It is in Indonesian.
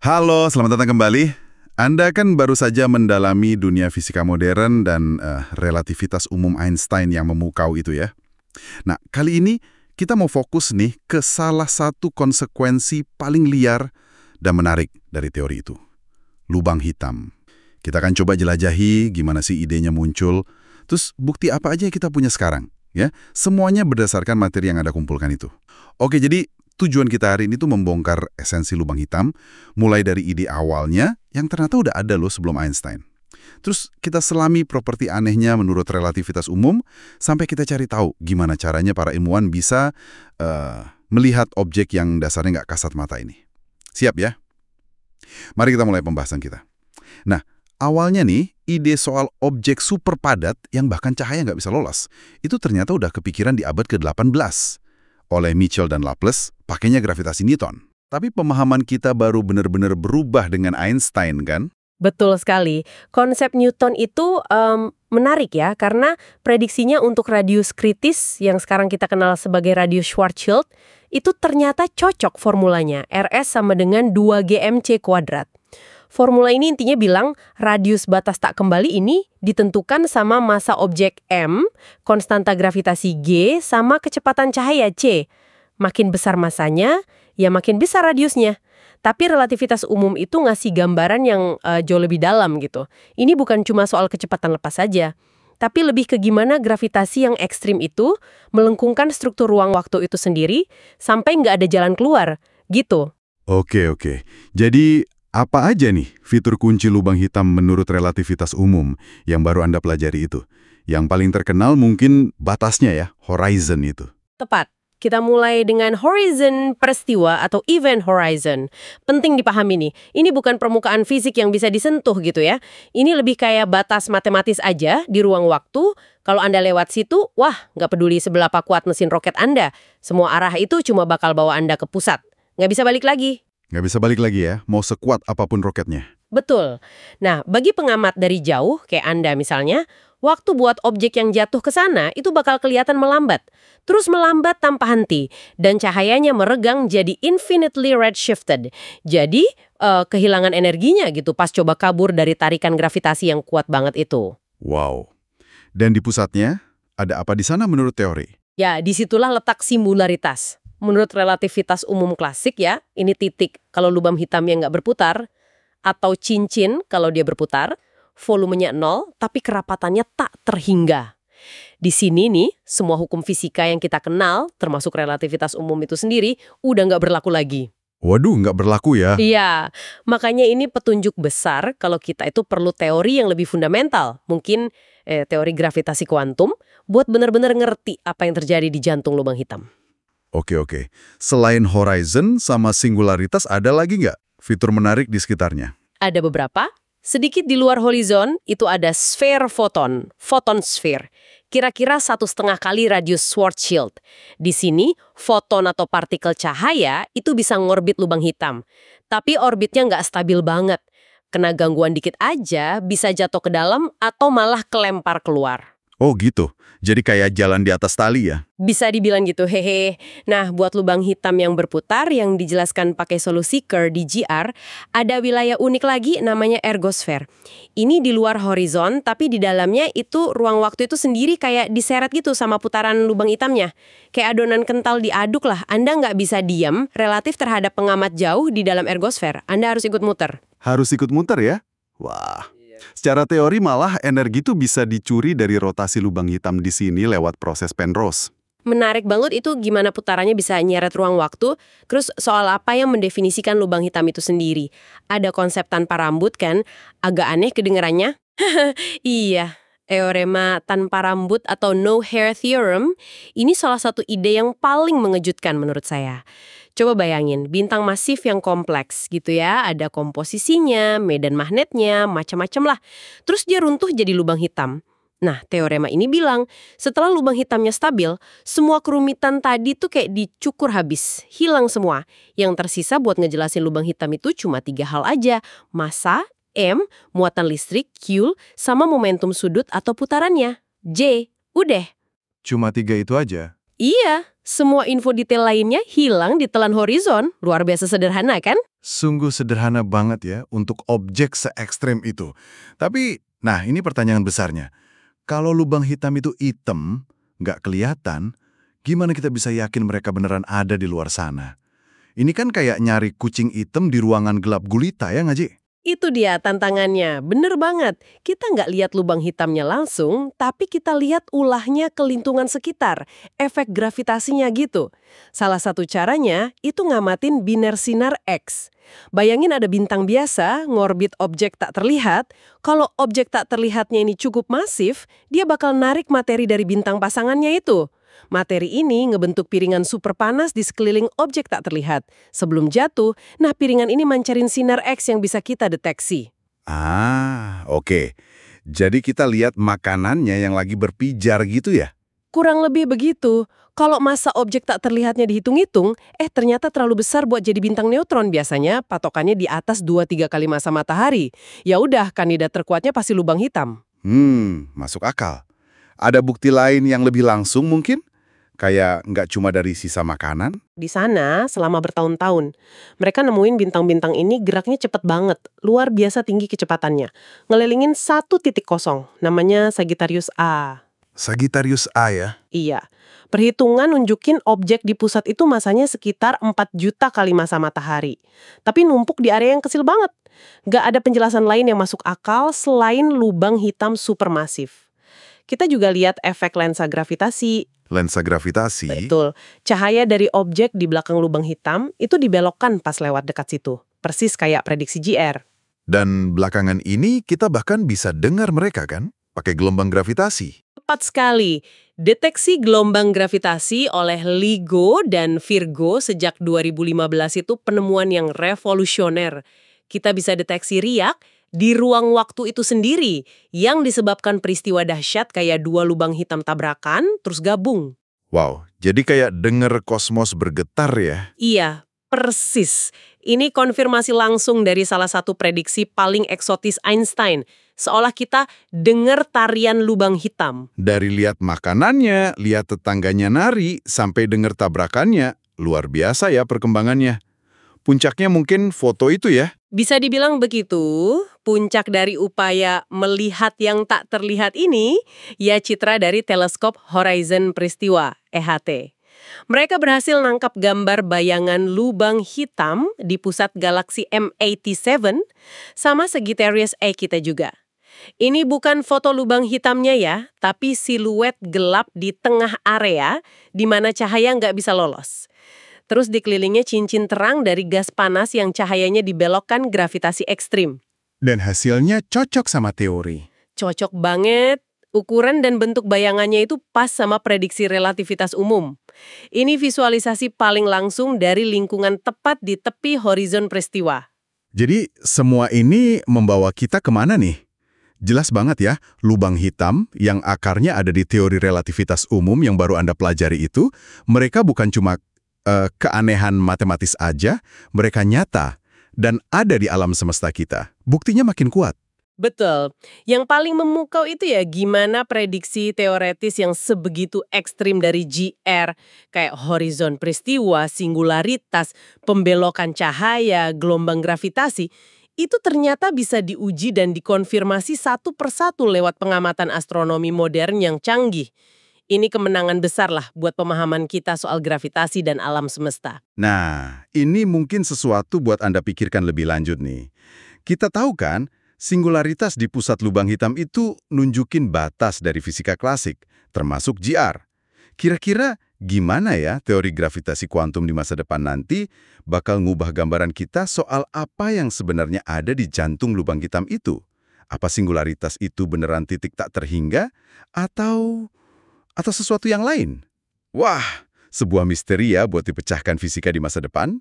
Halo, selamat datang kembali. Anda kan baru saja mendalami dunia fisika modern dan relativitas umum Einstein yang memukau itu ya. Nah, kali ini kita mau fokus nih ke salah satu konsekuensi paling liar dan menarik dari teori itu. Lubang hitam. Kita akan coba jelajahi gimana sih idenya muncul, terus bukti apa aja yang kita punya sekarang. Ya, semuanya berdasarkan materi yang Anda kumpulkan itu. Oke, jadi tujuan kita hari ini tuh membongkar esensi lubang hitam, mulai dari ide awalnya yang ternyata udah ada loh sebelum Einstein. Terus kita selami properti anehnya menurut relativitas umum, sampai kita cari tahu gimana caranya para ilmuwan bisa melihat objek yang dasarnya nggak kasat mata ini. Siap ya? Mari kita mulai pembahasan kita. Nah, awalnya nih, ide soal objek super padat yang bahkan cahaya nggak bisa lolos, itu ternyata udah kepikiran di abad ke-18 oleh Michell dan Laplace, pakainya gravitasi Newton. Tapi pemahaman kita baru benar-benar berubah dengan Einstein, kan? Betul sekali. Konsep Newton itu menarik ya, karena prediksinya untuk radius kritis yang sekarang kita kenal sebagai radius Schwarzschild, itu ternyata cocok formulanya. RS sama dengan 2GMC kuadrat. Formula ini intinya bilang radius batas tak kembali ini ditentukan sama massa objek M, konstanta gravitasi G, sama kecepatan cahaya C. Makin besar massanya, ya makin besar radiusnya. Tapi relativitas umum itu ngasih gambaran yang jauh lebih dalam gitu. Ini bukan cuma soal kecepatan lepas saja, tapi lebih ke gimana gravitasi yang ekstrim itu melengkungkan struktur ruang waktu itu sendiri sampai nggak ada jalan keluar, gitu. Oke. Jadi, apa aja nih fitur kunci lubang hitam menurut relativitas umum yang baru Anda pelajari itu? Yang paling terkenal mungkin batasnya ya, horizon itu. Tepat. Kita mulai dengan horizon peristiwa atau event horizon. Penting dipahami nih, ini bukan permukaan fisik yang bisa disentuh gitu ya. Ini lebih kayak batas matematis aja di ruang waktu. Kalau Anda lewat situ, wah nggak peduli seberapa kuat mesin roket Anda. Semua arah itu cuma bakal bawa Anda ke pusat. Nggak bisa balik lagi. Nggak bisa balik lagi ya, mau sekuat apapun roketnya. Betul. Nah, bagi pengamat dari jauh, kayak Anda misalnya, waktu buat objek yang jatuh ke sana itu bakal kelihatan melambat. Terus melambat tanpa henti. Dan cahayanya meregang jadi infinitely redshifted. Jadi, kehilangan energinya gitu pas coba kabur dari tarikan gravitasi yang kuat banget itu. Wow. Dan di pusatnya, ada apa di sana menurut teori? Ya, disitulah letak singularitas. Menurut relativitas umum klasik ya, ini titik kalau lubang hitamnya nggak berputar, atau cincin kalau dia berputar, volumenya 0, tapi kerapatannya tak terhingga. Di sini nih, semua hukum fisika yang kita kenal, termasuk relativitas umum itu sendiri, udah nggak berlaku lagi. Waduh, nggak berlaku ya? Iya, makanya ini petunjuk besar kalau kita itu perlu teori yang lebih fundamental. Mungkin teori gravitasi kuantum, buat benar-benar ngerti apa yang terjadi di jantung lubang hitam. Oke. Selain horizon sama singularitas, ada lagi nggak fitur menarik di sekitarnya? Ada beberapa. Sedikit di luar horizon, itu ada sphere foton sphere. Kira-kira 1,5 kali radius Schwarzschild. Di sini, foton atau partikel cahaya itu bisa ngorbit lubang hitam. Tapi orbitnya nggak stabil banget. Kena gangguan dikit aja, bisa jatuh ke dalam atau malah kelempar keluar. Oh gitu, jadi kayak jalan di atas tali ya? Bisa dibilang gitu, hehe. Nah, buat lubang hitam yang berputar yang dijelaskan pakai solusi Kerr di GR, ada wilayah unik lagi namanya ergosfer. Ini di luar horizon, tapi di dalamnya itu ruang waktu itu sendiri kayak diseret gitu sama putaran lubang hitamnya. Kayak adonan kental diaduk lah, Anda nggak bisa diam relatif terhadap pengamat jauh di dalam ergosfer. Anda harus ikut muter. Harus ikut muter ya? Wah. Secara teori malah energi itu bisa dicuri dari rotasi lubang hitam di sini lewat proses Penrose. Menarik banget itu gimana putarannya bisa nyeret ruang waktu. Terus soal apa yang mendefinisikan lubang hitam itu sendiri. Ada konsep tanpa rambut kan? Agak aneh kedengarannya. Iya, teorema tanpa rambut atau no hair theorem, ini salah satu ide yang paling mengejutkan menurut saya. Coba bayangin, bintang masif yang kompleks gitu ya, ada komposisinya, medan magnetnya, macam-macam lah. Terus dia runtuh jadi lubang hitam. Nah, teorema ini bilang, setelah lubang hitamnya stabil, semua kerumitan tadi tuh kayak dicukur habis, hilang semua. Yang tersisa buat ngejelasin lubang hitam itu cuma 3 hal aja, massa, M, muatan listrik, Q, sama momentum sudut atau putarannya, J. Udah. Cuma 3 itu aja? Iya. Semua info detail lainnya hilang di telan horizon. Luar biasa sederhana kan? Sungguh sederhana banget ya untuk objek se-ekstrem itu. Tapi, nah ini pertanyaan besarnya. Kalau lubang hitam itu hitam, nggak kelihatan, gimana kita bisa yakin mereka beneran ada di luar sana? Ini kan kayak nyari kucing hitam di ruangan gelap gulita ya nggak, Ji? Itu dia tantangannya, bener banget. Kita nggak lihat lubang hitamnya langsung, tapi kita lihat ulahnya ke lingkungan sekitar, efek gravitasinya gitu. Salah satu caranya itu ngamatin biner sinar X. Bayangin ada bintang biasa, ngorbit objek tak terlihat. Kalau objek tak terlihatnya ini cukup masif, dia bakal narik materi dari bintang pasangannya itu. Materi ini ngebentuk piringan super panas di sekeliling objek tak terlihat. Sebelum jatuh, nah piringan ini mancarin sinar X yang bisa kita deteksi. Ah, oke. Jadi kita lihat makanannya yang lagi berpijar gitu ya? Kurang lebih begitu. Kalau massa objek tak terlihatnya dihitung-hitung, ternyata terlalu besar buat jadi bintang neutron. Biasanya patokannya di atas 2-3 kali massa matahari. Ya udah, kandidat terkuatnya pasti lubang hitam. Masuk akal. Ada bukti lain yang lebih langsung mungkin? Kayak nggak cuma dari sisa makanan? Di sana, selama bertahun-tahun, mereka nemuin bintang-bintang ini geraknya cepet banget, luar biasa tinggi kecepatannya. Ngelilingin satu titik kosong, namanya Sagittarius A. Sagittarius A ya? Iya, perhitungan nunjukin objek di pusat itu masanya sekitar 4 juta kali massa matahari. Tapi numpuk di area yang kecil banget. Nggak ada penjelasan lain yang masuk akal selain lubang hitam supermasif. Kita juga lihat efek lensa gravitasi. Lensa gravitasi? Betul. Cahaya dari objek di belakang lubang hitam itu dibelokkan pas lewat dekat situ. Persis kayak prediksi JR. Dan belakangan ini kita bahkan bisa dengar mereka kan? Pakai gelombang gravitasi. Tepat sekali. Deteksi gelombang gravitasi oleh LIGO dan Virgo sejak 2015 itu penemuan yang revolusioner. Kita bisa deteksi riak di ruang waktu itu sendiri yang disebabkan peristiwa dahsyat kayak 2 lubang hitam tabrakan terus gabung. Wow, jadi kayak denger kosmos bergetar ya? Iya, persis. Ini konfirmasi langsung dari salah satu prediksi paling eksotis Einstein. Seolah kita dengar tarian lubang hitam. Dari lihat makanannya, lihat tetangganya nari, sampai denger tabrakannya, luar biasa ya perkembangannya. Puncaknya mungkin foto itu ya? Bisa dibilang begitu, puncak dari upaya melihat yang tak terlihat ini, ya citra dari teleskop Horizon Peristiwa, EHT. Mereka berhasil nangkap gambar bayangan lubang hitam di pusat galaksi M87 sama Sagittarius A kita juga. Ini bukan foto lubang hitamnya ya, tapi siluet gelap di tengah area di mana cahaya nggak bisa lolos. Terus dikelilingnya cincin terang dari gas panas yang cahayanya dibelokkan gravitasi ekstrim. Dan hasilnya cocok sama teori. Cocok banget. Ukuran dan bentuk bayangannya itu pas sama prediksi relativitas umum. Ini visualisasi paling langsung dari lingkungan tepat di tepi horizon peristiwa. Jadi semua ini membawa kita kemana nih? Jelas banget ya, lubang hitam yang akarnya ada di teori relativitas umum yang baru Anda pelajari itu, mereka bukan cuma keanehan matematis aja, mereka nyata dan ada di alam semesta kita. Buktinya makin kuat. Betul. Yang paling memukau itu ya gimana prediksi teoretis yang sebegitu ekstrim dari JR, kayak horizon peristiwa, singularitas, pembelokan cahaya, gelombang gravitasi, itu ternyata bisa diuji dan dikonfirmasi satu persatu lewat pengamatan astronomi modern yang canggih. Ini kemenangan besar lah buat pemahaman kita soal gravitasi dan alam semesta. Nah, ini mungkin sesuatu buat Anda pikirkan lebih lanjut nih. Kita tahu kan, singularitas di pusat lubang hitam itu nunjukin batas dari fisika klasik, termasuk JR. Kira-kira gimana ya teori gravitasi kuantum di masa depan nanti bakal ngubah gambaran kita soal apa yang sebenarnya ada di jantung lubang hitam itu? Apa singularitas itu beneran titik tak terhingga? Atau sesuatu yang lain? Wah, sebuah misteri ya buat dipecahkan fisika di masa depan.